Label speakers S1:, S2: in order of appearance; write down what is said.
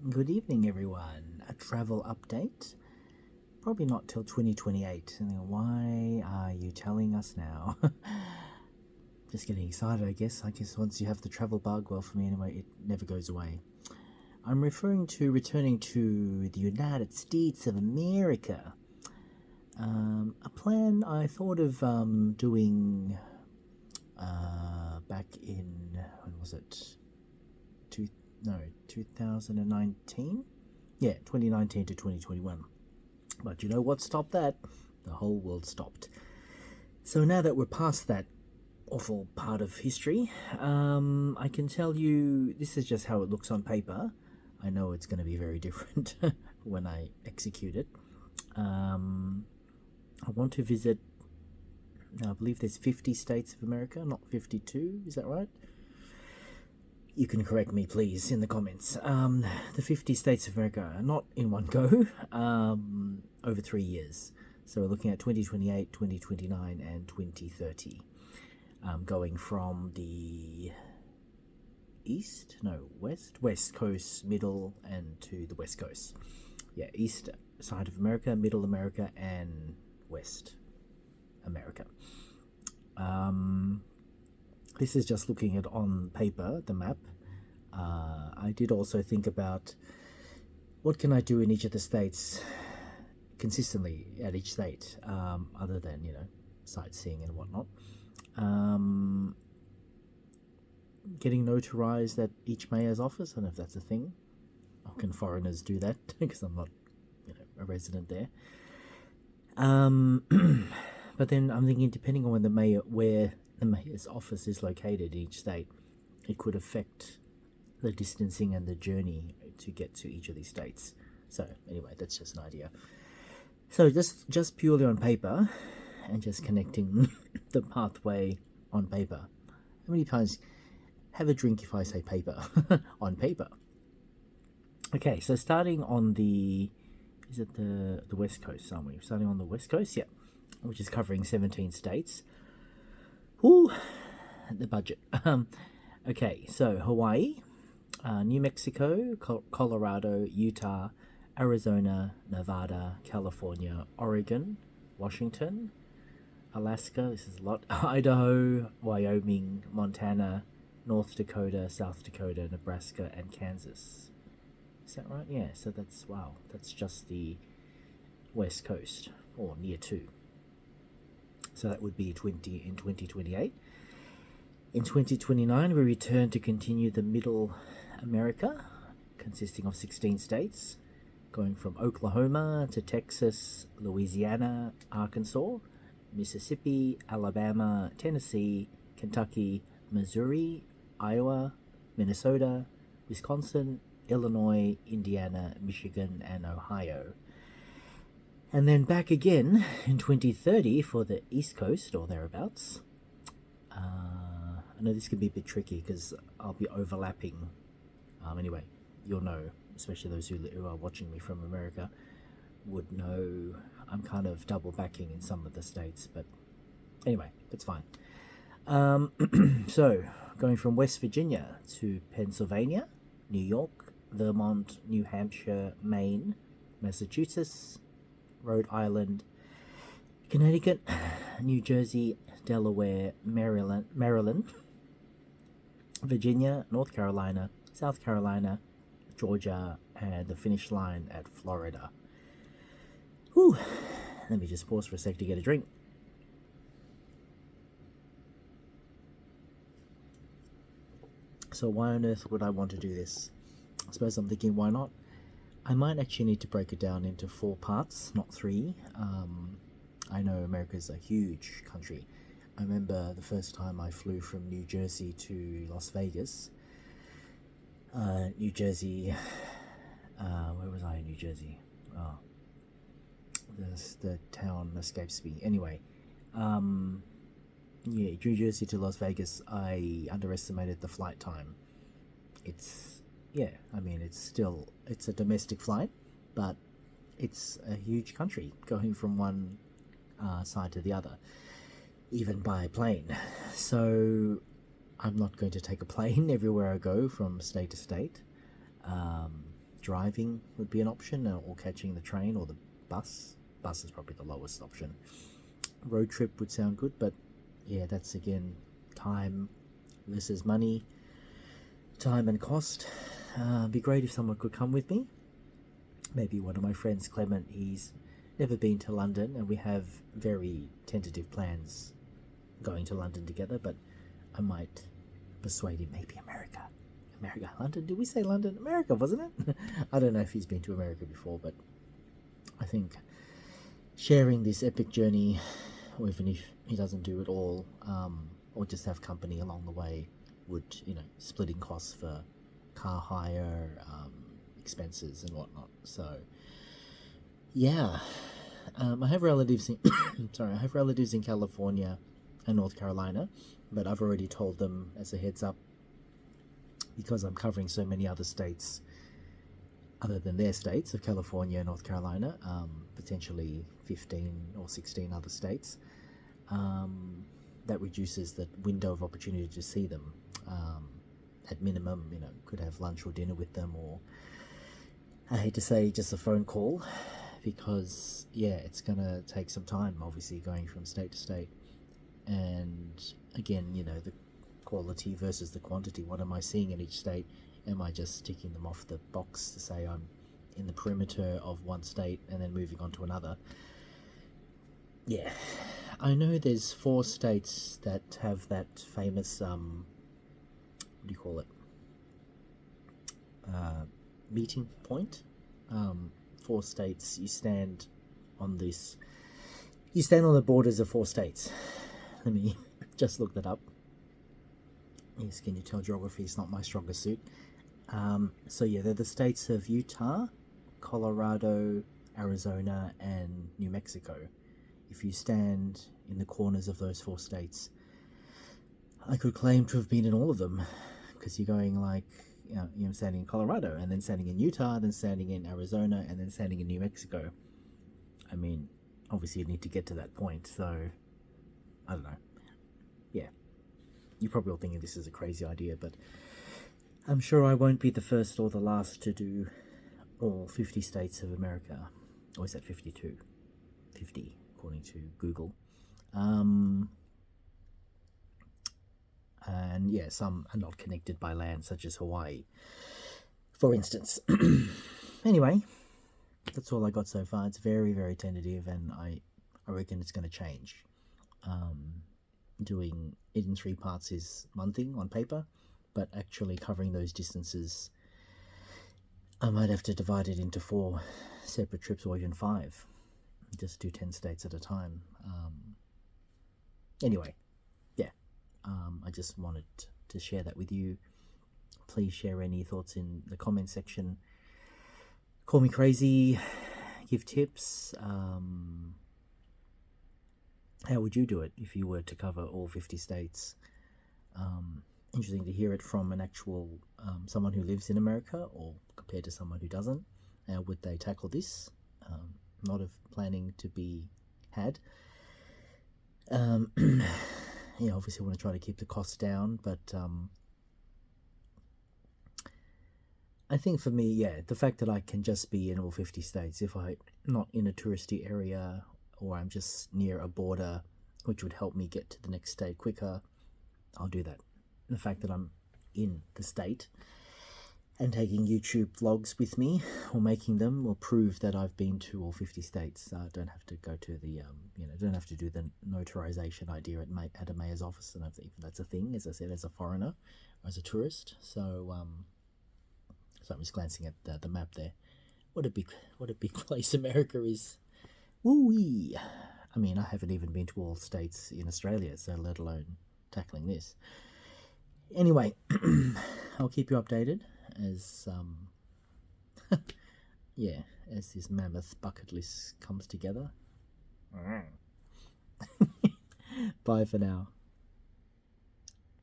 S1: Good evening, everyone. A travel update. Probably not till 2028. And why are you telling us now? Just getting excited, I guess. I guess once you have the travel bug, well, for me anyway, it never goes away. I'm referring to returning to the United States of America. A plan I thought of doing back in, when was it? 2019? Yeah, 2019 to 2021. But you know what stopped that? The whole world stopped. So now that we're past that awful part of history, I can tell you this is just how it looks on paper. I know it's going to be very different when I execute it. I want to visit, I believe there's 50 states of America, not 52, is that right? You can correct me, please, in the comments. The 50 states of America, not in one go, over 3 years. So we're looking at 2028, 2029, and 2030. Going from the west coast, middle, and to the west coast. Yeah, east side of America, middle America, and west America. This is just looking at on paper, the map. I did also think about what can I do in each of the states consistently at each state, other than, sightseeing and whatnot. Getting notarized at each mayor's office, I don't know if that's a thing. Or can foreigners do that? Because I'm not, a resident there. But then I'm thinking, depending on where the mayor's office is located in each state, it could affect the distancing and the journey to get to each of these states. So anyway, that's just an idea. So just purely on paper, and just connecting the pathway on paper. How many times have a drink if I say paper? On paper. Okay, so starting on the west coast, aren't we? Starting on the west coast, yeah, which is covering 17 states. Ooh, the budget. Okay, so Hawaii, New Mexico, Colorado, Utah, Arizona, Nevada, California, Oregon, Washington, Alaska, this is a lot, Idaho, Wyoming, Montana, North Dakota, South Dakota, Nebraska, and Kansas. Is that right? Yeah, so that's just the west coast, or near to. So that would be 2028. In 2029, we return to continue the Middle America, consisting of 16 states, going from Oklahoma to Texas, Louisiana, Arkansas, Mississippi, Alabama, Tennessee, Kentucky, Missouri, Iowa, Minnesota, Wisconsin, Illinois, Indiana, Michigan, and Ohio. And then back again in 2030 for the East Coast or thereabouts. I know this can be a bit tricky because I'll be overlapping. Anyway, you'll know, especially those who are watching me from America, would know I'm kind of double backing in some of the states, but anyway, that's fine. So, going from West Virginia to Pennsylvania, New York, Vermont, New Hampshire, Maine, Massachusetts, Rhode Island, Connecticut, New Jersey, Delaware, Maryland, Virginia, North Carolina, South Carolina, Georgia, and the finish line at Florida. Whew. Let me just pause for a sec to get a drink. So why on earth would I want to do this? I suppose I'm thinking, why not? I might actually need to break it down into 4 parts, not 3. I know America's a huge country. I remember the first time I flew from New Jersey to Las Vegas. New Jersey, where was I in New Jersey? Oh, the town escapes me. Anyway, New Jersey to Las Vegas, I underestimated the flight time. It's a domestic flight, but it's a huge country going from one side to the other, even by plane. So I'm not going to take a plane everywhere I go from state to state. driving would be an option, or catching the train or the bus. Bus is probably the lowest option. Road trip would sound good, but yeah, that's again time versus money, time and cost. Be great if someone could come with me. Maybe one of my friends, Clement. He's never been to London, and we have very tentative plans going to London together, but I might persuade him. Maybe America, London. Did we say London? America, wasn't it? I don't know if he's been to America before, but I think sharing this epic journey, or even if he doesn't do it all, or just have company along the way, would, splitting costs for car hire, expenses and whatnot. So yeah, I have relatives in I have relatives in California and North Carolina, but I've already told them as a heads up, because I'm covering so many other states other than their states of California and North Carolina, potentially 15 or 16 other states. That reduces the window of opportunity to see them. At minimum, could have lunch or dinner with them, or I hate to say just a phone call, because it's going to take some time, obviously, going from state to state. And again, the quality versus the quantity. What am I seeing in each state? Am I just ticking them off the box to say I'm in the perimeter of one state and then moving on to another? Yeah, I know there's 4 states that have that famous, what do you call it? Meeting point. 4 states, you stand on the borders of 4 states. Let me just look that up. Yes, can you tell geography is not my strongest suit? So yeah, they're the states of Utah, Colorado, Arizona, and New Mexico. If you stand in the corners of those 4 states, I could claim to have been in all of them, because you're going you're standing in Colorado, and then standing in Utah, then standing in Arizona, and then standing in New Mexico. I mean, obviously you need to get to that point, so I don't know. Yeah, you're probably all thinking this is a crazy idea, but I'm sure I won't be the first or the last to do all 50 states of America. Or is that 52? 50, according to Google. And yeah, some are not connected by land, such as Hawaii, for instance. Anyway, that's all I got so far. It's very, very tentative, and I reckon it's going to change. Doing it in 3 parts is one thing on paper, but actually covering those distances, I might have to divide it into 4 separate trips, or even 5. Just do 10 states at a time. Anyway, yeah. I just wanted to share that with you. Please share any thoughts in the comment section. Call me crazy, give tips. How would you do it if you were to cover all 50 states? Interesting to hear it from an actual someone who lives in America, or compared to someone who doesn't. How would they tackle this? Lot of planning to be had. Obviously want to try to keep the costs down, but I think for me, the fact that I can just be in all 50 states, if I'm not in a touristy area, or I'm just near a border, which would help me get to the next state quicker, I'll do that. The fact that I'm in the state and taking YouTube vlogs with me, or making them, will prove that I've been to all 50 states. I don't have to go to the, don't have to do the notarization idea at a mayor's office. And I think that's a thing, as I said, as a foreigner, or as a tourist. So I'm just glancing at the map there. What a big place America is. Woo-wee. I mean, I haven't even been to all states in Australia, so let alone tackling this. Anyway, I'll keep you updated as as this mammoth bucket list comes together. Bye for now.